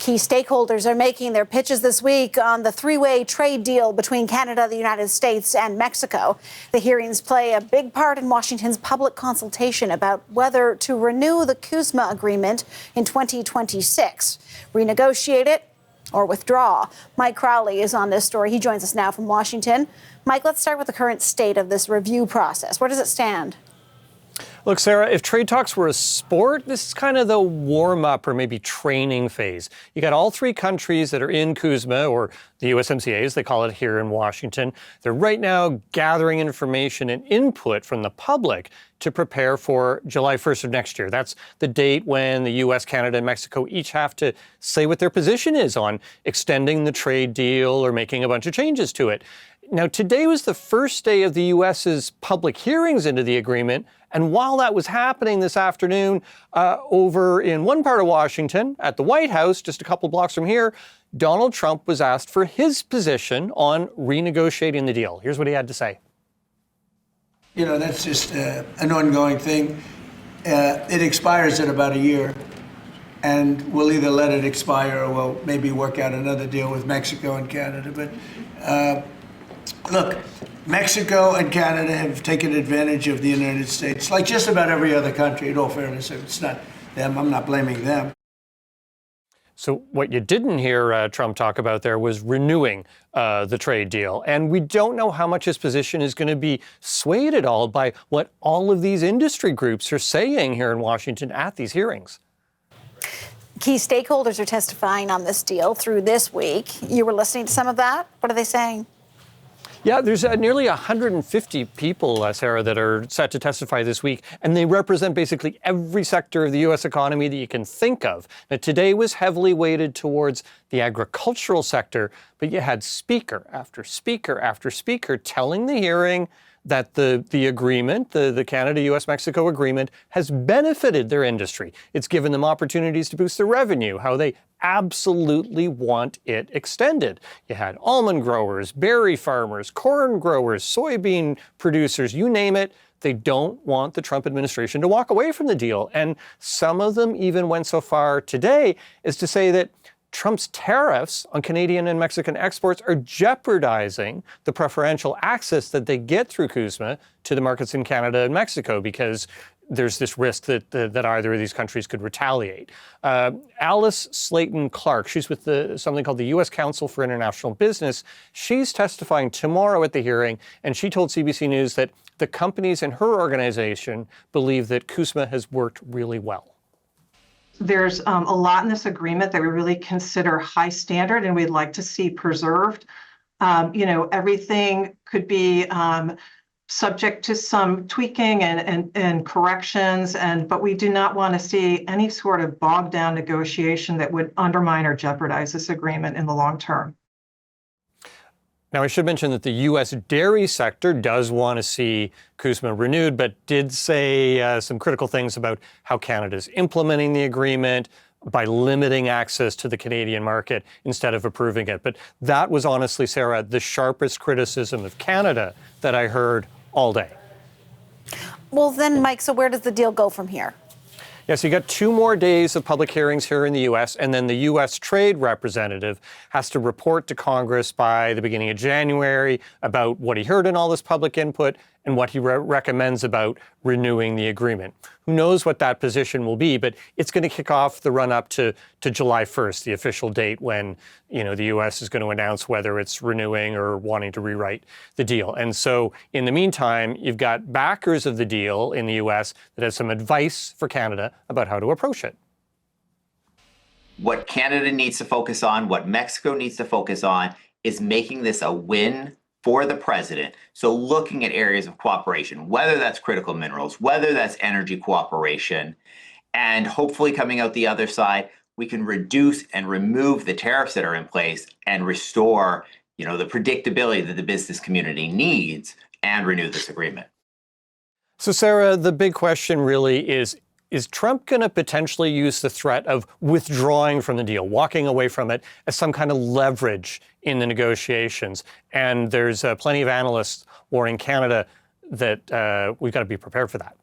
Key stakeholders are making their pitches this week on the three-way trade deal between Canada, the United States, and Mexico. The hearings play a big part in Washington's public consultation about whether to renew the CUSMA agreement in 2026, renegotiate it, or withdraw. Mike Crowley is on this story. He joins us now from Washington. Mike, let's start with the current state of this review process. Where does it stand? Look, Sarah, if trade talks were a sport, this is kind of the warm-up or maybe training phase. You got all three countries that are in CUSMA, or the USMCA, as they call it here in Washington. They're right now gathering information and input from the public to prepare for July 1st of next year. That's the date when the US, Canada, and Mexico each have to say what their position is on extending the trade deal or making a bunch of changes to it. Now, today was the first day of the U.S.'s public hearings into the agreement. And while that was happening this afternoon over in one part of Washington at the White House, just a couple blocks from here, Donald Trump was asked for his position on renegotiating the deal. Here's what he had to say. You know, that's just an ongoing thing. It expires in about a year. And we'll either let it expire or we'll maybe work out another deal with Mexico and Canada. But look, Mexico and Canada have taken advantage of the United States, like just about every other country, in all fairness. It's not them. I'm not blaming them. So what you didn't hear Trump talk about there was renewing the trade deal. And we don't know how much his position is going to be swayed at all by what all of these industry groups are saying here in Washington at these hearings. Key stakeholders are testifying on this deal through this week. You were listening to some of that. What are they saying? Yeah, there's nearly 150 people, Sarah, that are set to testify this week, and they represent basically every sector of the U.S. economy that you can think of. Now, today was heavily weighted towards the agricultural sector, but you had speaker after speaker after speaker telling the hearing that the agreement, the Canada-U.S.-Mexico agreement, has benefited their industry. It's given them opportunities to boost their revenue, how they absolutely want it extended. You had almond growers, berry farmers, corn growers, soybean producers, you name it. They don't want the Trump administration to walk away from the deal. And some of them even went so far today as to say that Trump's tariffs on Canadian and Mexican exports are jeopardizing the preferential access that they get through CUSMA to the markets in Canada and Mexico, because there's this risk that either of these countries could retaliate. Alice Slayton-Clark, she's with something called the U.S. Council for International Business. She's testifying tomorrow at the hearing, and she told CBC News that the companies in her organization believe that CUSMA has worked really well. There's a lot in this agreement that we really consider high standard and we'd like to see preserved. Everything could be subject to some tweaking and corrections, but we do not want to see any sort of bogged down negotiation that would undermine or jeopardize this agreement in the long term. Now, I should mention that the U.S. dairy sector does want to see CUSMA renewed, but did say some critical things about how Canada's implementing the agreement by limiting access to the Canadian market instead of approving it. But that was honestly, Sarah, the sharpest criticism of Canada that I heard all day. Well, then, Mike, so where does the deal go from here? Yeah, so you got 2 more days of public hearings here in the U.S., and then the U.S. Trade Representative has to report to Congress by the beginning of January about what he heard in all this public input and what he recommends about renewing the agreement. Who knows what that position will be, but it's going to kick off the run-up to July 1st, the official date when, the U.S. is going to announce whether it's renewing or wanting to rewrite the deal. And so in the meantime, you've got backers of the deal in the U.S. that have some advice for Canada about how to approach it. What Canada needs to focus on, what Mexico needs to focus on, is making this a win for the president. So looking at areas of cooperation, whether that's critical minerals, whether that's energy cooperation, and hopefully coming out the other side, we can reduce and remove the tariffs that are in place and restore, the predictability that the business community needs and renew this agreement. So, Sarah, the big question really is Trump going to potentially use the threat of withdrawing from the deal, walking away from it, as some kind of leverage in the negotiations? And there's plenty of analysts warning Canada that we've got to be prepared for that.